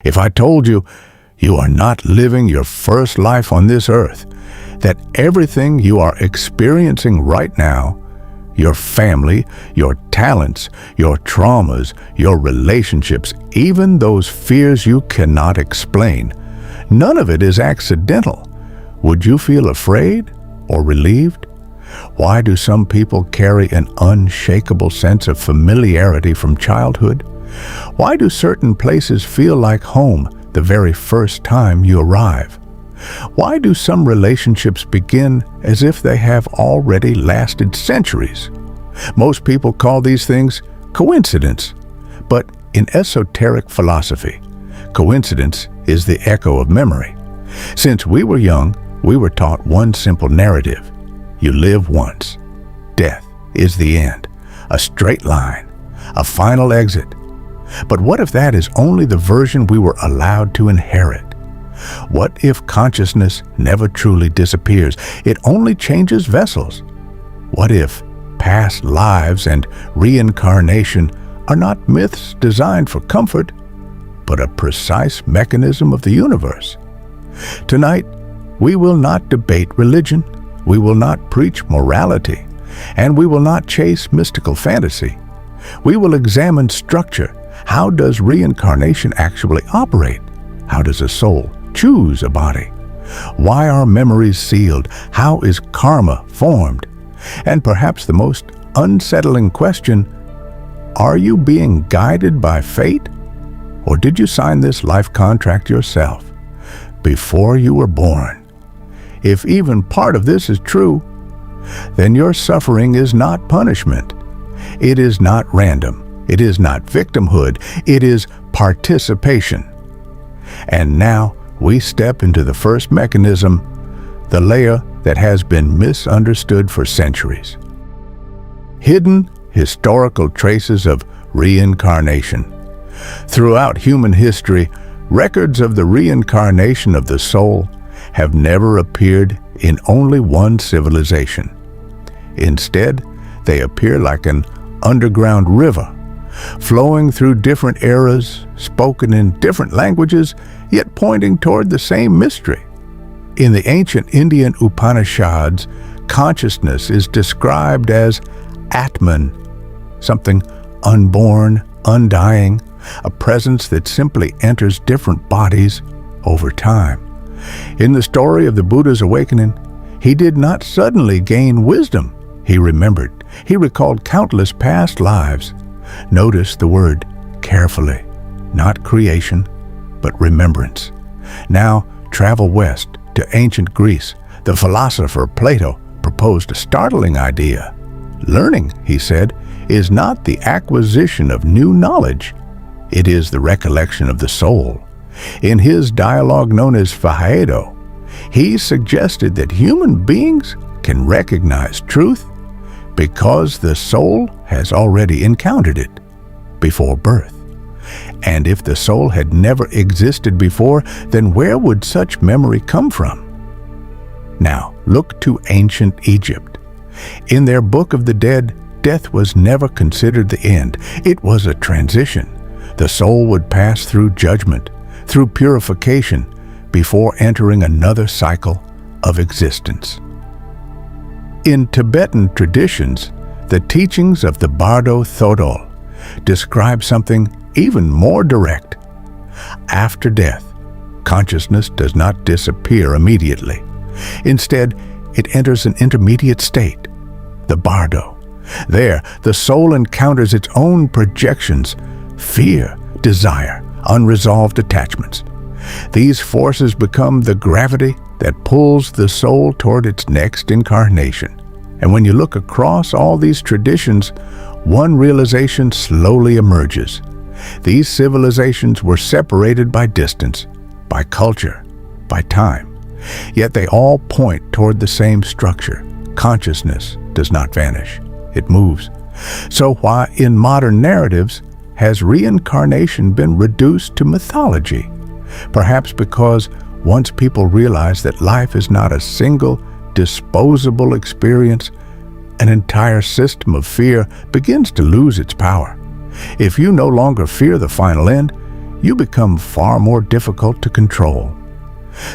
If I told you you are not living your first life on this earth, that everything you are experiencing right now, your family, your talents, your traumas, your relationships, even those fears you cannot explain, none of it is accidental, would you feel afraid or relieved? Why do some people carry an unshakable sense of familiarity from childhood? Why do certain places feel like home the very first time you arrive? Why do some relationships begin as if they have already lasted centuries? Most people call these things coincidence, but in esoteric philosophy, coincidence is the echo of memory. Since we were young, we were taught one simple narrative. You live once. Death is the end, a straight line, a final exit. But what if that is only the version we were allowed to inherit? What if consciousness never truly disappears? It only changes vessels. What if past lives and reincarnation are not myths designed for comfort, but a precise mechanism of the universe? Tonight, we will not debate religion, we will not preach morality, and we will not chase mystical fantasy. We will examine structure. How does reincarnation actually operate? How does a soul choose a body? Why are memories sealed? How is karma formed? And perhaps the most unsettling question, are you being guided by fate? Or did you sign this life contract yourself before you were born? If even part of this is true, then your suffering is not punishment. It is not random. It is not victimhood. It is participation. And now we step into the first mechanism, the layer that has been misunderstood for centuries. Hidden historical traces of reincarnation. Throughout human history, records of the reincarnation of the soul have never appeared in only one civilization. Instead, they appear like an underground river, flowing through different eras, spoken in different languages, yet pointing toward the same mystery. In the ancient Indian Upanishads, consciousness is described as Atman, something unborn, undying, a presence that simply enters different bodies over time. In the story of the Buddha's awakening, he did not suddenly gain wisdom. He remembered. He recalled countless past lives. Notice the word carefully, not creation, but remembrance. Now travel west to ancient Greece. The philosopher Plato proposed a startling idea. Learning, he said, is not the acquisition of new knowledge. It is the recollection of the soul. In his dialogue known as Phaedo, he suggested that human beings can recognize truth because the soul has already encountered it before birth. And if the soul had never existed before, then where would such memory come from? Now, look to ancient Egypt. In their Book of the Dead, death was never considered the end. It was a transition. The soul would pass through judgment, through purification, before entering another cycle of existence. In Tibetan traditions, the teachings of the Bardo Thodol describe something even more direct. After death, consciousness does not disappear immediately. Instead, it enters an intermediate state, the Bardo. There, the soul encounters its own projections, fear, desire, unresolved attachments. These forces become the gravity that pulls the soul toward its next incarnation. And when you look across all these traditions, one realization slowly emerges. These civilizations were separated by distance, by culture, by time. Yet they all point toward the same structure. Consciousness does not vanish. It moves. So why in modern narratives has reincarnation been reduced to mythology? Perhaps because once people realize that life is not a single, disposable experience, an entire system of fear begins to lose its power. If you no longer fear the final end, you become far more difficult to control.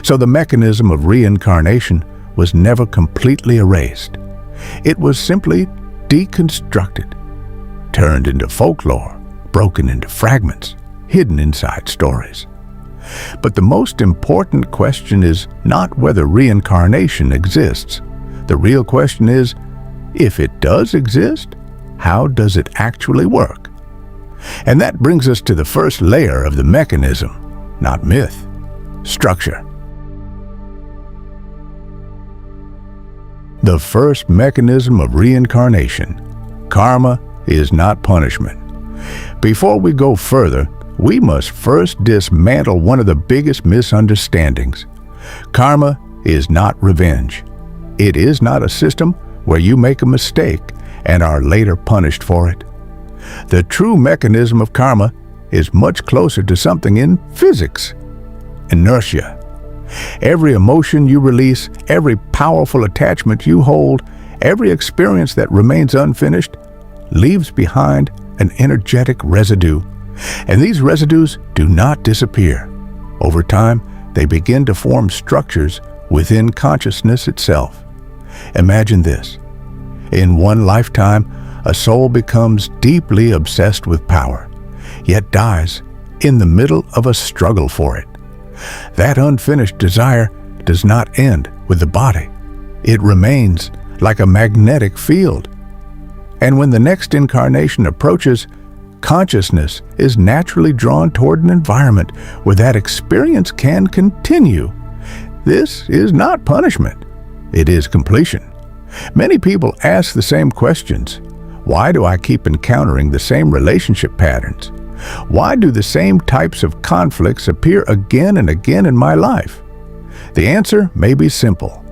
So the mechanism of reincarnation was never completely erased. It was simply deconstructed, turned into folklore, broken into fragments, hidden inside stories. But the most important question is not whether reincarnation exists. The real question is, if it does exist, how does it actually work? And that brings us to the first layer of the mechanism, not myth, structure. The first mechanism of reincarnation, karma, is not punishment. Before we go further, we must first dismantle one of the biggest misunderstandings. Karma is not revenge. It is not a system where you make a mistake and are later punished for it. The true mechanism of karma is much closer to something in physics: inertia. Every emotion you release, every powerful attachment you hold, every experience that remains unfinished, leaves behind an energetic residue. And these residues do not disappear. Over time, they begin to form structures within consciousness itself. Imagine this. In one lifetime, a soul becomes deeply obsessed with power, yet dies in the middle of a struggle for it. That unfinished desire does not end with the body. It remains like a magnetic field. And when the next incarnation approaches, consciousness is naturally drawn toward an environment where that experience can continue. This is not punishment. It is completion. Many people ask the same questions. Why do I keep encountering the same relationship patterns? Why do the same types of conflicts appear again and again in my life? The answer may be simple: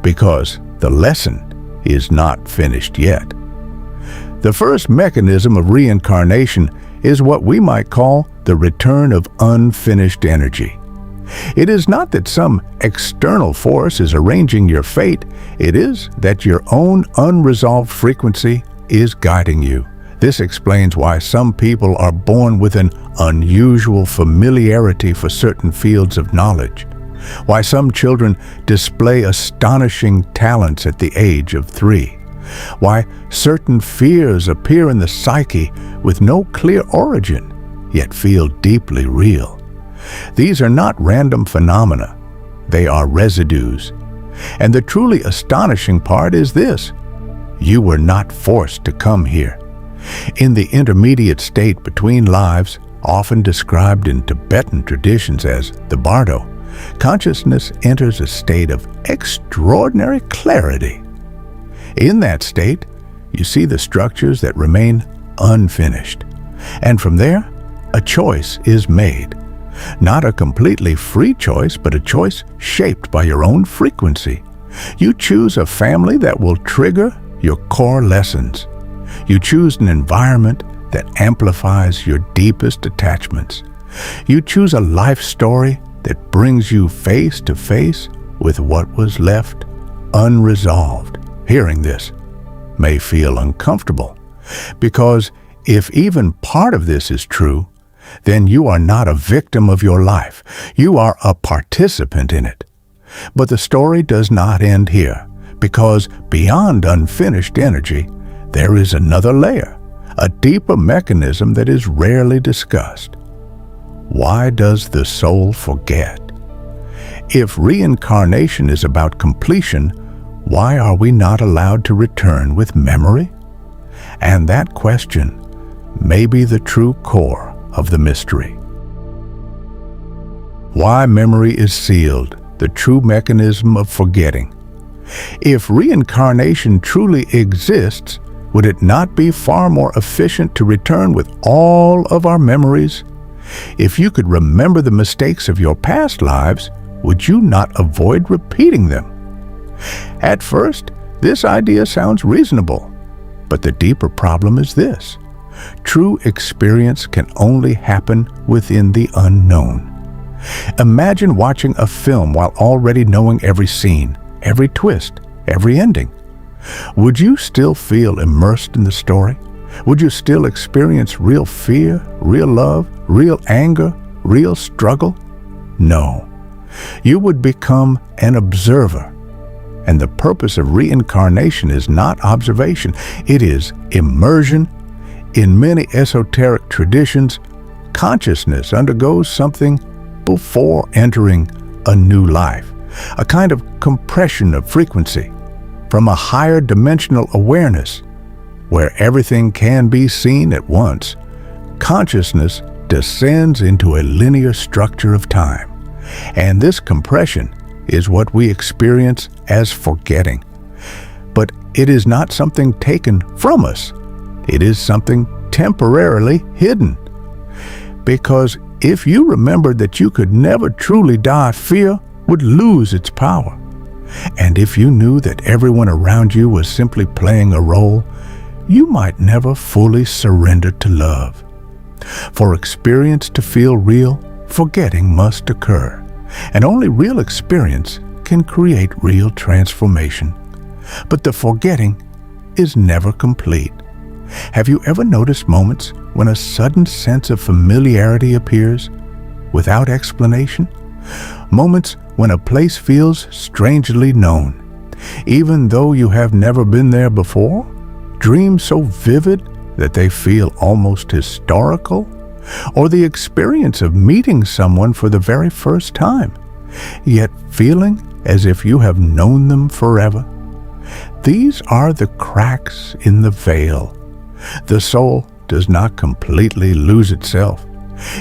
because the lesson is not finished yet. The first mechanism of reincarnation is what we might call the return of unfinished energy. It is not that some external force is arranging your fate. It is that your own unresolved frequency is guiding you. This explains why some people are born with an unusual familiarity for certain fields of knowledge, why some children display astonishing talents at the age of 3, why certain fears appear in the psyche with no clear origin, yet feel deeply real. These are not random phenomena. They are residues. And the truly astonishing part is this: you were not forced to come here. In the intermediate state between lives, often described in Tibetan traditions as the bardo, consciousness enters a state of extraordinary clarity. In that state, you see the structures that remain unfinished. And from there, a choice is made. Not a completely free choice, but a choice shaped by your own frequency. You choose a family that will trigger your core lessons. You choose an environment that amplifies your deepest attachments. You choose a life story that brings you face to face with what was left unresolved. Hearing this may feel uncomfortable, because if even part of this is true, then you are not a victim of your life. You are a participant in it. But the story does not end here, because beyond unfinished energy, there is another layer, a deeper mechanism that is rarely discussed. Why does the soul forget? If reincarnation is about completion, why are we not allowed to return with memory? And that question may be the true core of the mystery. Why memory is sealed, the true mechanism of forgetting. If reincarnation truly exists, would it not be far more efficient to return with all of our memories? If you could remember the mistakes of your past lives, would you not avoid repeating them? At first, this idea sounds reasonable, but the deeper problem is this: true experience can only happen within the unknown. Imagine watching a film while already knowing every scene, every twist, every ending. Would you still feel immersed in the story? Would you still experience real fear, real love, real anger, real struggle? No. You would become an observer. And the purpose of reincarnation is not observation, it is immersion. In many esoteric traditions, consciousness undergoes something before entering a new life, a kind of compression of frequency from a higher dimensional awareness where everything can be seen at once. Consciousness descends into a linear structure of time, and this compression is what we experience as forgetting. But it is not something taken from us. It is something temporarily hidden. Because if you remembered that you could never truly die, fear would lose its power. And if you knew that everyone around you was simply playing a role, you might never fully surrender to love. For experience to feel real, forgetting must occur. And only real experience can create real transformation. But the forgetting is never complete. Have you ever noticed moments when a sudden sense of familiarity appears without explanation? Moments when a place feels strangely known, even though you have never been there before? Dreams so vivid that they feel almost historical? Or the experience of meeting someone for the very first time, yet feeling as if you have known them forever? These are the cracks in the veil. The soul does not completely lose itself.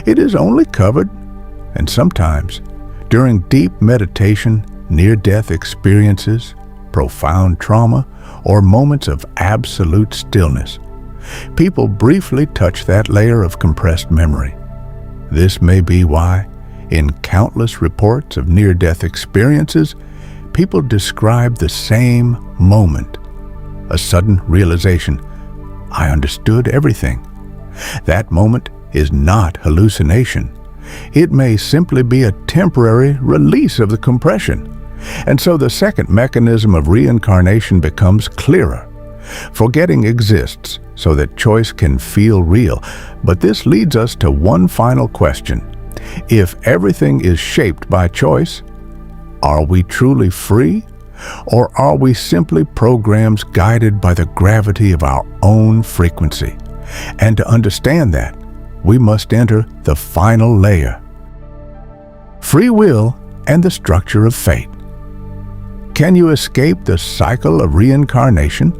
It is only covered, and sometimes, during deep meditation, near-death experiences, profound trauma, or moments of absolute stillness, people briefly touch that layer of compressed memory. This may be why, in countless reports of near-death experiences, people describe the same moment. A sudden realization, I understood everything. That moment is not hallucination. It may simply be a temporary release of the compression. And so the second mechanism of reincarnation becomes clearer. Forgetting exists so that choice can feel real, but this leads us to one final question. If everything is shaped by choice, are we truly free? Or are we simply programs guided by the gravity of our own frequency? And to understand that, we must enter the final layer: free will and the structure of fate. Can you escape the cycle of reincarnation?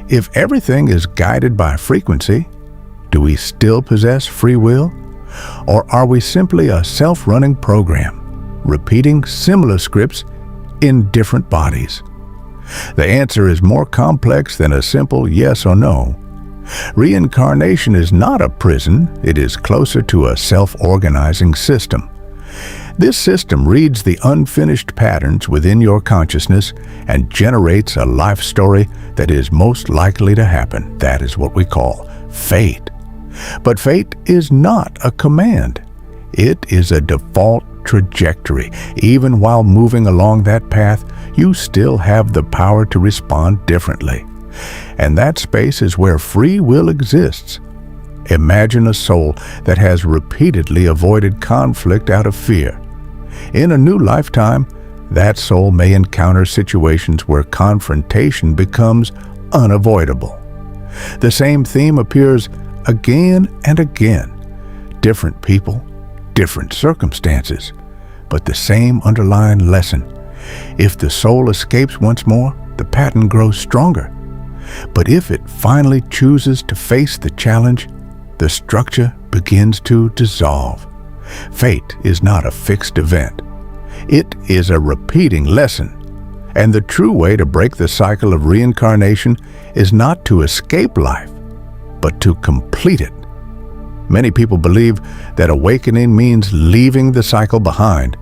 If everything is guided by frequency, do we still possess free will? Or are we simply a self-running program, repeating similar scripts in different bodies? The answer is more complex than a simple yes or no. Reincarnation is not a prison, it is closer to a self-organizing system. This system reads the unfinished patterns within your consciousness and generates a life story that is most likely to happen. That is what we call fate. But fate is not a command. It is a default trajectory. Even while moving along that path, you still have the power to respond differently. And that space is where free will exists. Imagine a soul that has repeatedly avoided conflict out of fear. In a new lifetime, that soul may encounter situations where confrontation becomes unavoidable. The same theme appears again and again. Different people, different circumstances, but the same underlying lesson. If the soul escapes once more, the pattern grows stronger. But if it finally chooses to face the challenge, the structure begins to dissolve. Fate is not a fixed event. It is a repeating lesson. And the true way to break the cycle of reincarnation is not to escape life, but to complete it. Many people believe that awakening means leaving the cycle behind.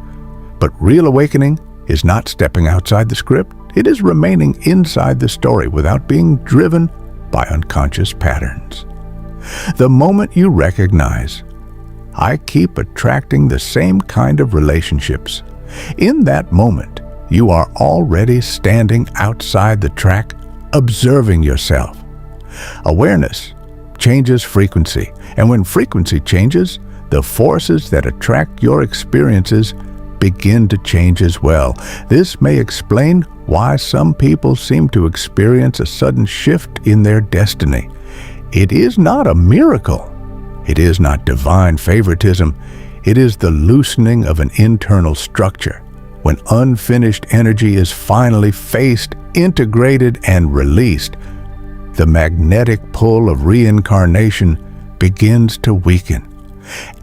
But real awakening is not stepping outside the script. It is remaining inside the story without being driven by unconscious patterns. The moment you recognize, I keep attracting the same kind of relationships, in that moment, you are already standing outside the track, observing yourself. Awareness changes frequency, and when frequency changes, the forces that attract your experiences begin to change as well. This may explain why some people seem to experience a sudden shift in their destiny. It is not a miracle. It is not divine favoritism. It is the loosening of an internal structure. When unfinished energy is finally faced, integrated, and released, the magnetic pull of reincarnation begins to weaken.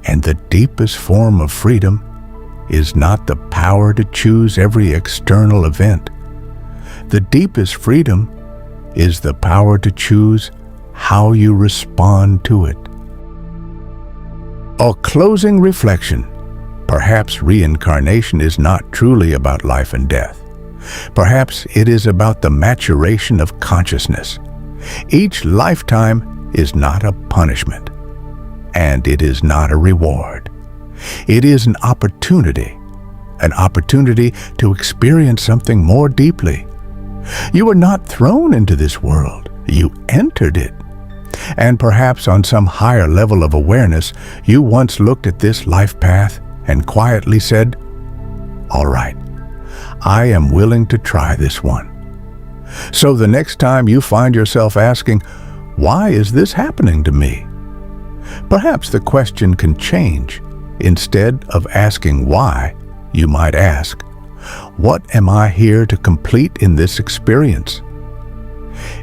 And the deepest form of freedom is not the power to choose every external event. The deepest freedom is the power to choose how you respond to it. A closing reflection. Perhaps reincarnation is not truly about life and death. Perhaps it is about the maturation of consciousness. Each lifetime is not a punishment, and it is not a reward. It is an opportunity to experience something more deeply. You were not thrown into this world, you entered it. And perhaps on some higher level of awareness, you once looked at this life path and quietly said, "All right, I am willing to try this one." So the next time you find yourself asking, "Why is this happening to me?" perhaps the question can change. Instead of asking why, you might ask, "What am I here to complete in this experience?"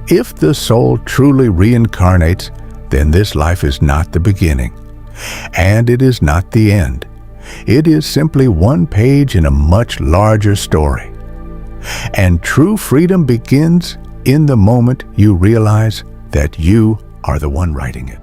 If the soul truly reincarnates, then this life is not the beginning, and it is not the end. It is simply one page in a much larger story. And true freedom begins in the moment you realize that you are the one writing it.